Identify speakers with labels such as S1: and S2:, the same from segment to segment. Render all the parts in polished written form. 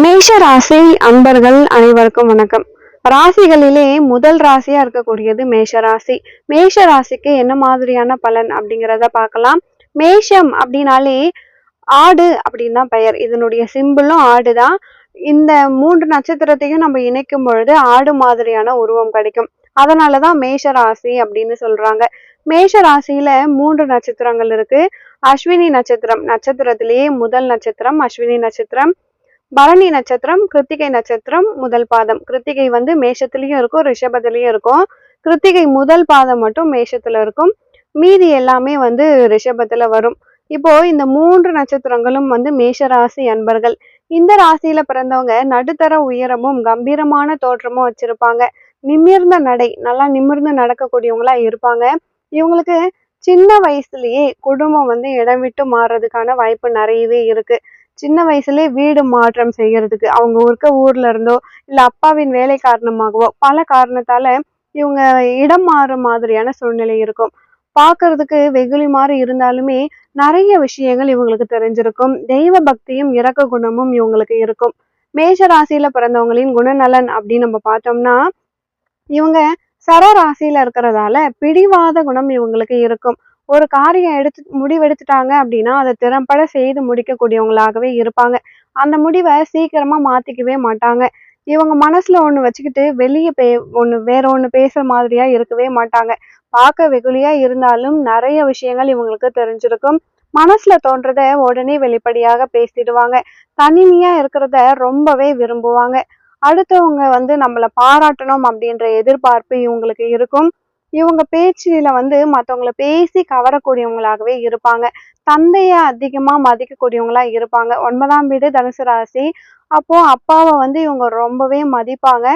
S1: மேஷ ராசி அன்பர்கள் அனைவருக்கும் வணக்கம். ராசிகளிலே முதல் ராசியா இருக்கக்கூடியது மேஷ ராசி. மேஷ ராசிக்கு என்ன மாதிரியான பலன் அப்படிங்கிறத பார்க்கலாம். மேஷம் அப்படின்னாலே ஆடு அப்படின்னு தான் பெயர். இதனுடைய சிம்பிளும் ஆடுதான். இந்த 3 நட்சத்திரத்தையும் நம்ம இணைக்கும் பொழுது ஆடு மாதிரியான உருவம் கிடைக்கும். அதனாலதான் மேஷ ராசி அப்படின்னு சொல்றாங்க. மேஷ ராசியில 3 நட்சத்திரங்கள் இருக்கு. அஸ்வினி நட்சத்திரம், நட்சத்திரத்திலேயே முதல் நட்சத்திரம் அஸ்வினி நட்சத்திரம். பரணி நட்சத்திரம், கிருத்திகை நட்சத்திரம் முதல் பாதம். கிருத்திகை வந்து மேஷத்திலயும் இருக்கும், ரிஷபத்திலயும் இருக்கும். கிருத்திகை முதல் பாதம் மட்டும் மேஷத்துல இருக்கும், மீதி எல்லாமே வந்து ரிஷபத்துல வரும். இப்போ இந்த 3 நட்சத்திரங்களும் வந்து மேஷ ராசி அன்பர்கள். இந்த ராசியில பிறந்தவங்க நடுத்தர உயரமும் கம்பீரமான தோற்றமும் வச்சிருப்பாங்க. நிமிர்ந்த நடை, நல்லா நிமிர்ந்து நடக்கக்கூடியவங்களா இருப்பாங்க. இவங்களுக்கு சின்ன வயசுலயே குடும்பம் வந்து இடம் விட்டு மாறுறதுக்கான வாய்ப்பு நிறையவே இருக்கு. சின்ன வயசுலயே வீடு மாற்றம் செய்யறதுக்கு, அவங்க இருக்க ஊர்ல இருந்தோ இல்ல அப்பாவின் வேலை காரணமாகவோ பல காரணத்தால இவங்க இடம் மாறும் மாதிரியான சூழ்நிலை இருக்கும். பாக்குறதுக்கு வெகுளி மாதிரி இருந்தாலுமே நிறைய விஷயங்கள் இவங்களுக்கு தெரிஞ்சிருக்கும். தெய்வ பக்தியும் இரக்க குணமும் இவங்களுக்கு இருக்கும். மேஷ ராசியில பிறந்தவங்களின் குணநலன் அப்படின்னு நம்ம பார்த்தோம்னா, இவங்க சர ராசியில இருக்கிறதால பிடிவாத குணம் இவங்களுக்கு இருக்கும். ஒரு காரியம் முடிவெடுத்துட்டாங்க அப்படின்னா அதை திறம்பட செய்து முடிக்கக்கூடியவங்களாகவே இருப்பாங்க. அந்த முடிவை சீக்கிரமா மாத்திக்கவே மாட்டாங்க. இவங்க மனசுல ஒண்ணு வச்சுக்கிட்டு வெளியே வேற ஒண்ணு பேசுற மாதிரியா இருக்கவே மாட்டாங்க. பார்க்க வெகுளியா இருந்தாலும் நிறைய விஷயங்கள் இவங்களுக்கு தெரிஞ்சிருக்கும். மனசுல தோன்றத உடனே வெளிப்படையாக பேசிடுவாங்க. தனிமையா இருக்கிறத ரொம்பவே விரும்புவாங்க. அடுத்தவங்க வந்து நம்மளை பாராட்டணும் அப்படின்ற எதிர்பார்ப்பு இவங்களுக்கு இருக்கும். இவங்க பேச்சுல வந்து மத்தவங்களை பேசி கவரக்கூடியவங்களாகவே இருப்பாங்க. தந்தைய அதிகமா மதிக்கக்கூடியவங்களா இருப்பாங்க. 9ஆம் வீடு தனுசு ராசி. அப்போ அப்பாவை வந்து இவங்க ரொம்பவே மதிப்பாங்க.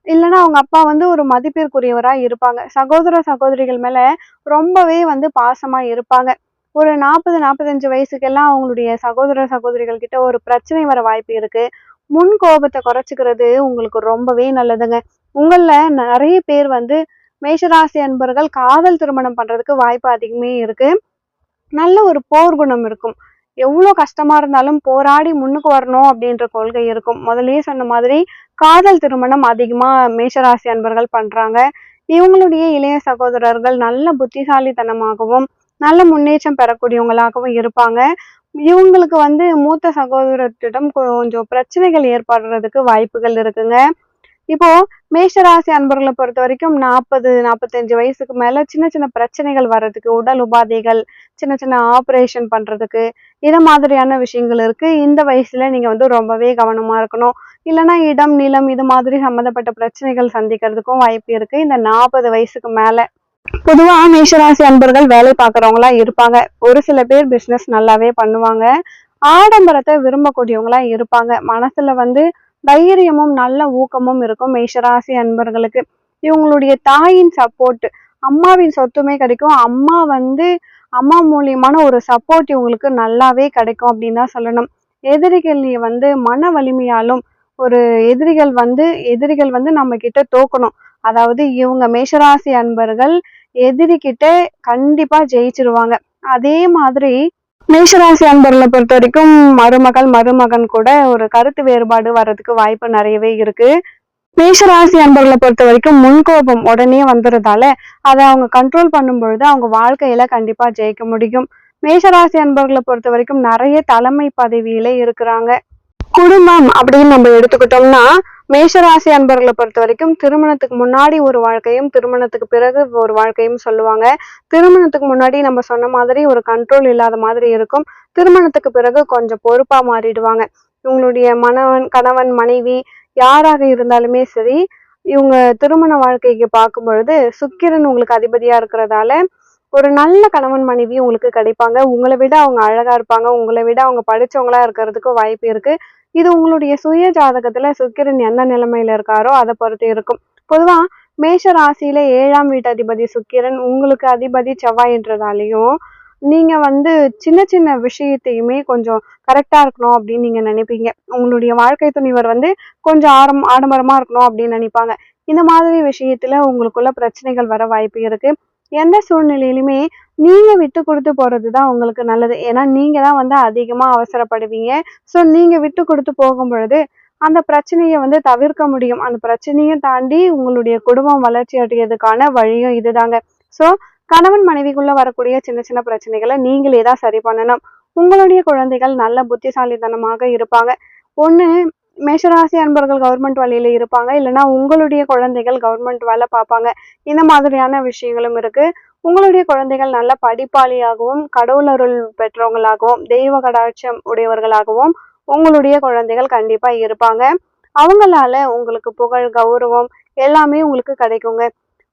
S1: இல்லைன்னா அவங்க அப்பா வந்து ஒரு மதிப்பிற்குரியவரா இருப்பாங்க. சகோதர சகோதரிகள் மேல ரொம்பவே வந்து பாசமா இருப்பாங்க. ஒரு 40-45 வயசுக்கெல்லாம் அவங்களுடைய சகோதர சகோதரிகள் கிட்ட ஒரு பிரச்சனை வர வாய்ப்பு இருக்கு. முன் கோபத்தை குறைச்சிக்கிறது உங்களுக்கு ரொம்பவே நல்லதுங்க. உங்கள நிறைய பேர் வந்து மேஷராசி அன்பர்கள் காதல் திருமணம் பண்றதுக்கு வாய்ப்பு அதிகமே இருக்கு. நல்ல ஒரு போர் குணம் இருக்கும். எவ்வளவு கஷ்டமா இருந்தாலும் போராடி முன்னுக்கு வரணும் அப்படின்ற கொள்கை இருக்கும். முதல்லயே சொன்ன மாதிரி காதல் திருமணம் அதிகமா மேஷராசி அன்பர்கள் பண்றாங்க. இவங்களுடைய இளைய சகோதரர்கள் நல்ல புத்திசாலித்தனமாகவும் நல்ல முன்னேற்றம் பெறக்கூடியவங்களாகவும் இருப்பாங்க. இவங்களுக்கு வந்து மூத்த சகோதரத்திடம் கொஞ்சம் பிரச்சனைகள் ஏற்படுறதுக்கு வாய்ப்புகள் இருக்குங்க. இப்போ மேஷராசி அன்பர்களை பொறுத்த வரைக்கும் 40-45 வயசுக்கு மேல சின்ன சின்ன பிரச்சனைகள் வர்றதுக்கு, உடல் உபாதைகள், சின்ன சின்ன ஆப்ரேஷன் பண்றதுக்கு, இத மாதிரியான விஷயங்கள் இருக்கு. இந்த வயசுல நீங்க வந்து ரொம்பவே கவனமா இருக்கணும். இல்லைன்னா இடம் நிலம் இது மாதிரி சம்மந்தப்பட்ட பிரச்சனைகள் சந்திக்கிறதுக்கும் வாய்ப்பு இருக்கு இந்த 40 வயசுக்கு மேல. பொதுவா மேஷராசி அன்பர்கள் வேலை பார்க்கறவங்களா இருப்பாங்க. ஒரு சில பேர் பிசினஸ் நல்லாவே பண்ணுவாங்க. ஆடம்பரத்தை விரும்பக்கூடியவங்களா இருப்பாங்க. மனசுல வந்து தைரியமும் நல்ல ஊக்கமும் இருக்கும் மேஷராசி அன்பர்களுக்கு. இவங்களுடைய தாயின் சப்போர்ட், அம்மாவின் சொத்துமே கிடைக்கும். அம்மா மூலியமான ஒரு சப்போர்ட் இவங்களுக்கு நல்லாவே கிடைக்கும் அப்படின்னு தான் சொல்லணும். எதிரிகள் வந்து மன வலிமையாலும் ஒரு எதிரிகள் வந்து நம்ம கிட்ட தோக்கணும். அதாவது இவங்க மேஷராசி அன்பர்கள் எதிரிகிட்ட கண்டிப்பா ஜெயிச்சிருவாங்க. அதே மாதிரி மேஷராசி அன்பர்களை பொறுத்த வரைக்கும் மருமகன் கூட ஒரு கருத்து வேறுபாடு வர்றதுக்கு வாய்ப்பு நிறையவே இருக்கு. மேஷராசி அன்பர்களை பொறுத்த வரைக்கும் முன்கோபம் உடனே வந்துறதால அதை அவங்க கண்ட்ரோல் பண்ணும் பொழுது அவங்க வாழ்க்கையில கண்டிப்பா ஜெயிக்க முடியும். மேஷராசி அன்பர்களை பொறுத்த வரைக்கும் நிறைய தலைமை பதவியில இருக்கிறாங்க. குடும்பம் அப்படின்னு நம்ம எடுத்துக்கிட்டோம்னா, மேஷராசி அன்பர்களை பொறுத்த வரைக்கும் திருமணத்துக்கு முன்னாடி ஒரு வாழ்க்கையும் திருமணத்துக்கு பிறகு ஒரு வாழ்க்கையும் சொல்லுவாங்க. திருமணத்துக்கு முன்னாடி நம்ம சொன்ன மாதிரி ஒரு கண்ட்ரோல் இல்லாத மாதிரி இருக்கும். திருமணத்துக்கு பிறகு கொஞ்சம் பொறுப்பா மாறிடுவாங்க. இவங்களுடைய கணவன் மனைவி யாராக இருந்தாலுமே சரி, இவங்க திருமண வாழ்க்கைக்கு பார்க்கும் பொழுது சுக்கிரன் உங்களுக்கு அதிபதியா இருக்கிறதால ஒரு நல்ல கணவன் மனைவி உங்களுக்கு கிடைப்பாங்க. உங்களை விட அவங்க அழகா இருப்பாங்க. உங்களை விட அவங்க படிச்சவங்களா இருக்கிறதுக்கு வாய்ப்பு இருக்கு. இது உங்களுடைய சுய ஜாதகத்துல சுக்கிரன் எந்த நிலைமையில இருக்காரோ அதை பொறுத்து இருக்கும். பொதுவா மேஷ ராசியில 7ஆம் வீட்டு அதிபதி சுக்கிரன் உங்களுக்கு அதிபதி செவ்வாய்ன்றதாலையும் நீங்க வந்து சின்ன சின்ன விஷயத்தையுமே கொஞ்சம் கரெக்டா இருக்கணும் அப்படின்னு நீங்க நினைப்பீங்க. உங்களுடைய வாழ்க்கை துணைவர் வந்து கொஞ்சம் ஆடம்பரமா இருக்கணும் அப்படின்னு நினைப்பாங்க. இந்த மாதிரி விஷயத்துல உங்களுக்குள்ள பிரச்சனைகள் வர வாய்ப்பு இருக்கு. எந்த சூழ்நிலையிலுமே நீங்க விட்டு கொடுத்து போறதுதான் உங்களுக்கு நல்லது. ஏன்னா நீங்க தான் வந்து அதிகமா அவசரப்படுவீங்க. ஸோ நீங்க விட்டு கொடுத்து போகும் பொழுது அந்த பிரச்சனைய வந்து தவிர்க்க முடியும். அந்த பிரச்சனையும் தாண்டி உங்களுடைய குடும்பம் வளர்ச்சி அடையறதுக்கான வழியும் இதுதாங்க. ஸோ கணவன் மனைவிக்குள்ள வரக்கூடிய சின்ன சின்ன பிரச்சனைகளை நீங்களே தான் சரி பண்ணணும். உங்களுடைய குழந்தைகள் நல்ல புத்திசாலித்தனமாக இருப்பாங்க. ஒண்ணு மேஷராசி அன்பர்கள் கவர்மெண்ட் வேலையில இருப்பாங்க, இல்லைன்னா உங்களுடைய குழந்தைகள் கவர்மெண்ட் வேலை பார்ப்பாங்க. இந்த மாதிரியான விஷயங்களும் இருக்கு. உங்களுடைய குழந்தைகள் நல்ல படிப்பாளியாகவும் கடவுள் அருள் பெற்றவங்களாகவும் தெய்வ கடாட்சம் உடையவர்களாகவும் உங்களுடைய குழந்தைகள் கண்டிப்பா இருப்பாங்க. அவங்களால உங்களுக்கு புகழ் கௌரவம் எல்லாமே உங்களுக்கு கிடைக்குங்க.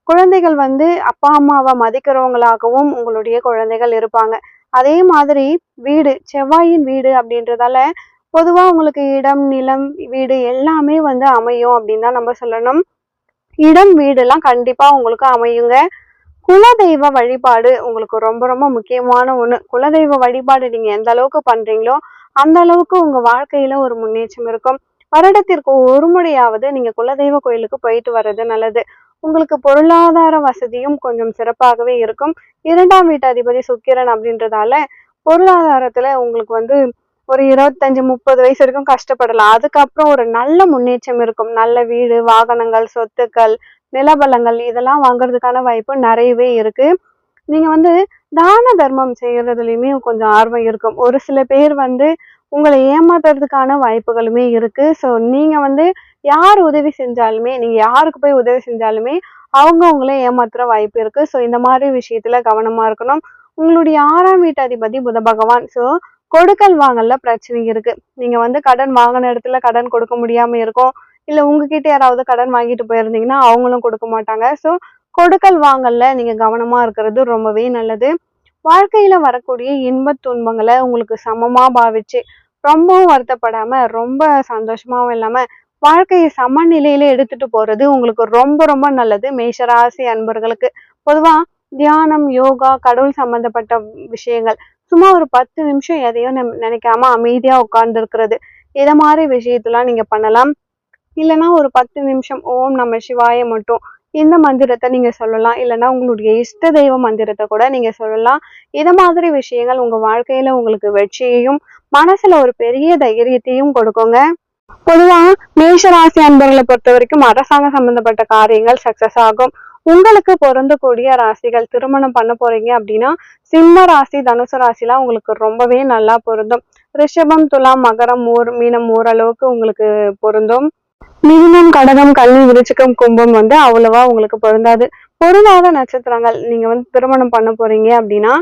S1: குழந்தைகள் வந்து அப்பா அம்மாவை மதிக்கிறவங்களாகவும் உங்களுடைய குழந்தைகள் இருப்பாங்க. அதே மாதிரி வீடு செவ்வாயின் வீடு அப்படின்றதால பொதுவா உங்களுக்கு இடம் நிலம் வீடு எல்லாமே வந்து அமையும் அப்படின்னு தான் நம்ம சொல்லணும். இடம் வீடு எல்லாம் கண்டிப்பா உங்களுக்கு அமையுங்க. குலதெய்வ வழிபாடு உங்களுக்கு ரொம்ப ரொம்ப முக்கியமான ஒண்ணு. குலதெய்வ வழிபாடு நீங்க எந்த அளவுக்கு பண்றீங்களோ அந்த அளவுக்கு உங்க வாழ்க்கையில ஒரு முன்னேற்றம் இருக்கும். வருடத்திற்கு ஒரு முறையாவது நீங்க குலதெய்வ கோயிலுக்கு போயிட்டு வர்றது நல்லது. உங்களுக்கு பொருளாதார வசதியும் கொஞ்சம் சிறப்பாகவே இருக்கும். 2ஆம் வீட்டு அதிபதி சுக்கிரன் அப்படின்றதால பொருளாதாரத்துல உங்களுக்கு வந்து ஒரு 25 30 வயசு வரைக்கும் கஷ்டப்படலாம். அதுக்கப்புறம் ஒரு நல்ல முன்னேற்றம் இருக்கும். நல்ல வீடு வாகனங்கள் சொத்துக்கள் நிலபலங்கள் இதெல்லாம் வாங்குறதுக்கான வாய்ப்பு நிறையவே இருக்கு. நீங்க வந்து தான தர்மம் செய்யறதுலயுமே கொஞ்சம் ஆர்வம் இருக்கும். ஒரு சில பேர் வந்து உங்களை ஏமாத்துறதுக்கான வாய்ப்புகளுமே இருக்கு. ஸோ நீங்க வந்து யார் உதவி செஞ்சாலுமே நீங்க யாருக்கு போய் உதவி செஞ்சாலுமே அவங்க உங்களை ஏமாத்துற வாய்ப்பு இருக்கு. ஸோ இந்த மாதிரி விஷயத்துல கவனமா இருக்கணும். உங்களுடைய 6ஆம் வீட்டு அதிபதி புத பகவான். ஸோ கொடுக்கல் வாங்கல்ல பிரச்சனை இருக்கு. நீங்க வந்து கடன் வாங்கின இடத்துல கடன் கொடுக்க முடியாம இருக்கும். இல்ல உங்ககிட்ட யாராவது கடன் வாங்கிட்டு போயிருந்தீங்கன்னா அவங்களும் கொடுக்க மாட்டாங்க. ஸோ கொடுக்கல் வாங்கல்ல நீங்க கவனமா இருக்கிறது ரொம்பவே நல்லது. வாழ்க்கையில வரக்கூடிய இன்பத் துன்பங்களை உங்களுக்கு சமமா பாவிச்சு ரொம்பவும் வருத்தப்படாம ரொம்ப சந்தோஷமாவும் இல்லாம வாழ்க்கையை சமநிலையில எடுத்துட்டு போறது உங்களுக்கு ரொம்ப ரொம்ப நல்லது. மேஷராசி அன்பர்களுக்கு பொதுவா தியானம் யோகா கடவுள் சம்பந்தப்பட்ட விஷயங்கள் சும்மா ஒரு 10 நிமிஷம் எதையும் நினைக்காம அமைதியா உட்கார்ந்து இருக்கிறது இத மாதிரி விஷயத்தெல்லாம் நீங்க பண்ணலாம். இல்லைன்னா ஒரு 10 நிமிஷம் ஓம் நம சிவாய மட்டும் இந்த மந்திரத்தை நீங்க சொல்லலாம். இல்லைன்னா உங்களுடைய இஷ்ட தெய்வ மந்திரத்தை கூட நீங்க சொல்லலாம். இத மாதிரி விஷயங்கள் உங்க வாழ்க்கையில உங்களுக்கு வெற்றியையும் மனசுல ஒரு பெரிய தைரியத்தையும் கொடுக்குங்க. பொதுவா மேஷராசி அன்பர்களை பொறுத்த வரைக்கும் அரசாங்க சம்பந்தப்பட்ட காரியங்கள் சக்சஸ் ஆகும். உங்களுக்கு பொருந்தக்கூடிய ராசிகள் திருமணம் பண்ண போறீங்க அப்படின்னா சிம்ம ராசி தனுசு ராசிலாம் உங்களுக்கு ரொம்பவே நல்லா பொருந்தும். ரிஷபம் துலாம் மகரம் மீனம் ஓரளவுக்கு உங்களுக்கு பொருந்தும். மிதுனம் கடகம் கன்னி விருச்சிகம் கும்பம் வந்து அவ்வளவா உங்களுக்கு பொருந்தாது. பொருந்தாத நட்சத்திரங்கள் நீங்க வந்து திருமணம் பண்ண போறீங்க அப்படின்னா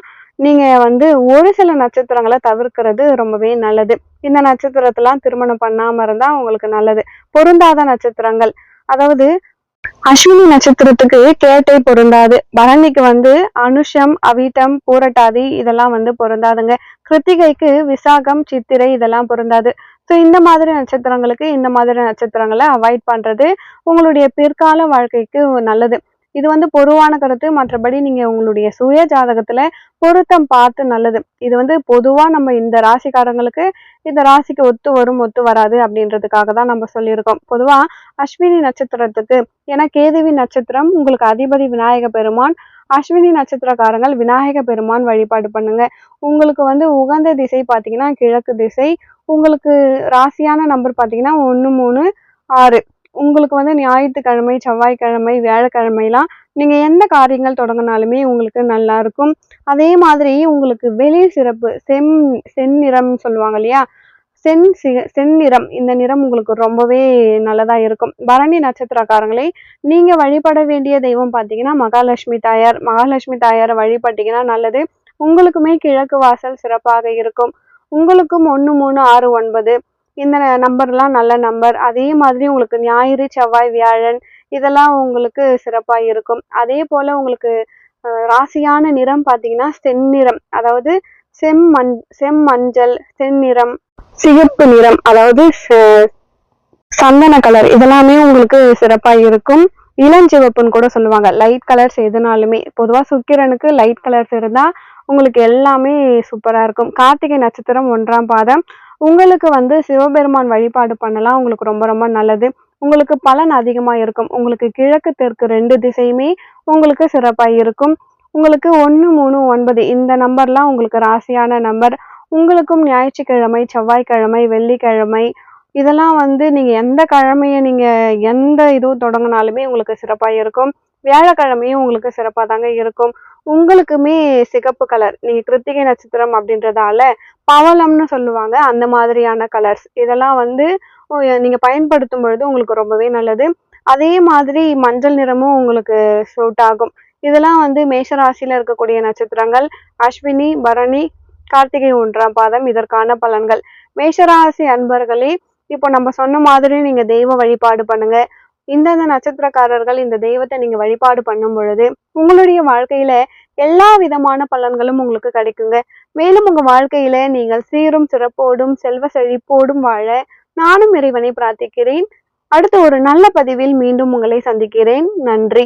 S1: நீங்க வந்து ஒரு சில நட்சத்திரங்களை தவிர்க்கிறது ரொம்பவே நல்லது. இந்த நட்சத்திரத்தெல்லாம் திருமணம் பண்ணாம இருந்தா உங்களுக்கு நல்லது. பொருந்தாத நட்சத்திரங்கள் அதாவது அஸ்வினி நட்சத்திரத்துக்கு கேட்டை பொருந்தாது. பரணிக்கு வந்து அனுஷம் அவிட்டம் பூரட்டாதி இதெல்லாம் வந்து பொருந்தாதுங்க. கிருத்திகைக்கு விசாகம் சித்திரை இதெல்லாம் பொருந்தாது. ஸோ இந்த மாதிரி நட்சத்திரங்களுக்கு இந்த மாதிரி நட்சத்திரங்களை அவாய்ட் பண்றது உங்களுடைய பிற்கால வாழ்க்கைக்கு நல்லது. இது வந்து பொதுவான கருத்து. மற்றபடி நீங்க உங்களுடைய சுய ஜாதகத்துல பொருத்தம் பார்த்து நல்லது. இது வந்து பொதுவா நம்ம இந்த ராசிக்காரங்களுக்கு இந்த ராசிக்கு ஒத்து வரும் ஒத்து வராது அப்படின்றதுக்காக தான் நம்ம சொல்லியிருக்கோம். பொதுவா அஸ்வினி நட்சத்திரத்துக்கு ஏன்னா கேதுவி நட்சத்திரம் உங்களுக்கு அதிபதி விநாயக பெருமான். அஸ்வினி நட்சத்திரக்காரங்கள் விநாயக பெருமான் வழிபாடு பண்ணுங்க. உங்களுக்கு வந்து உகந்த திசை பார்த்தீங்கன்னா கிழக்கு திசை. உங்களுக்கு ராசியான நம்பர் பார்த்தீங்கன்னா 1 3 6. உங்களுக்கு வந்து ஞாயிற்றுக்கிழமை செவ்வாய்க்கிழமை வியாழக்கிழமைலாம் நீங்க எந்த காரியங்கள் தொடங்கினாலுமே உங்களுக்கு நல்லா இருக்கும். அதே மாதிரி உங்களுக்கு வெளி சிறப்பு செந்நிறம் சொல்லுவாங்க இல்லையா, செந்நிறம் இந்த நிறம் உங்களுக்கு ரொம்பவே நல்லதா இருக்கும். பரணி நட்சத்திரக்காரங்களே நீங்க வழிபட வேண்டிய தெய்வம் பார்த்தீங்கன்னா மகாலட்சுமி தாயார். மகாலட்சுமி தாயாரை வழிபட்டீங்கன்னா நல்லது. உங்களுக்குமே கிழக்கு வாசல் சிறப்பாக இருக்கும். உங்களுக்கும் 1 3 6 9 இந்த நம்பர்லாம் நல்ல நம்பர். அதே மாதிரி உங்களுக்கு ஞாயிறு செவ்வாய் வியாழன் இதெல்லாம் உங்களுக்கு சிறப்பா இருக்கும். அதே போல உங்களுக்கு ராசியான நிறம் பார்த்தீங்கன்னா செந்நிறம் அதாவது செம்மஞ்சள் செந்நிறம் சிகப்பு நிறம் அதாவது சந்தன கலர் இதெல்லாமே உங்களுக்கு சிறப்பா இருக்கும். இளஞ்சிவப்புன்னு கூட சொல்லுவாங்க. லைட் கலர்ஸ் எதுனாலுமே பொதுவா சுக்கிரனுக்கு லைட் கலர்ஸ் இருந்தா உங்களுக்கு எல்லாமே சூப்பரா இருக்கும். கார்த்திகை நட்சத்திரம் 1ஆம் பாதம் உங்களுக்கு வந்து சிவபெருமான் வழிபாடு பண்ணலாம். உங்களுக்கு ரொம்ப ரொம்ப நல்லது. உங்களுக்கு பலன் அதிகமா இருக்கும். உங்களுக்கு கிழக்கு தெற்கு 2 திசையுமே உங்களுக்கு சிறப்பா இருக்கும். உங்களுக்கு 1, 3, 9 இந்த நம்பர்லாம் உங்களுக்கு ராசியான நம்பர். உங்களுக்கும் ஞாயிற்றுக்கிழமை, செவ்வாய்க்கிழமை, வெள்ளிக்கிழமை இதெல்லாம் வந்து நீங்க எந்த கிழமைய நீங்க எந்த இதுவும் தொடங்குனாலுமே உங்களுக்கு சிறப்பா இருக்கும். வியாழக்கிழமையும் உங்களுக்கு சிறப்பா தாங்க இருக்கும். உங்களுக்குமே சிகப்பு கலர். நீங்க கிருத்திகை நட்சத்திரம் அப்படின்றதால பவளம்னு சொல்லுவாங்க. அந்த மாதிரியான கலர்ஸ். இதெல்லாம் வந்து நீங்க பயன்படுத்தும் பொழுது உங்களுக்கு ரொம்பவே நல்லது. அதே மாதிரி மஞ்சள் நிறமும் உங்களுக்கு சூட் ஆகும். இதெல்லாம் வந்து மேஷ ராசியில இருக்கக்கூடிய நட்சத்திரங்கள். அஸ்வினி, பரணி, கார்த்திகை 1ஆம் பாதம் இதற்கான பலன்கள். மேஷராசி அன்பர்களே, இப்போ நம்ம சொன்ன மாதிரி நீங்க தெய்வ வழிபாடு பண்ணுங்க. இந்தந்த நட்சத்திரக்காரர்கள் இந்த தெய்வத்தை நீங்க வழிபாடு பண்ணும் பொழுது உங்களுடைய வாழ்க்கையில எல்லா விதமான பலன்களும் உங்களுக்கு கிடைக்குங்க. மேலும் உங்க வாழ்க்கையில நீங்கள் சீரும் சிறப்போடும் செல்வ செழிப்போடும் வாழ நானும் இறைவனை பிரார்த்திக்கிறேன். அடுத்த ஒரு நல்ல பதிவில் மீண்டும் உங்களை சந்திக்கிறேன். நன்றி.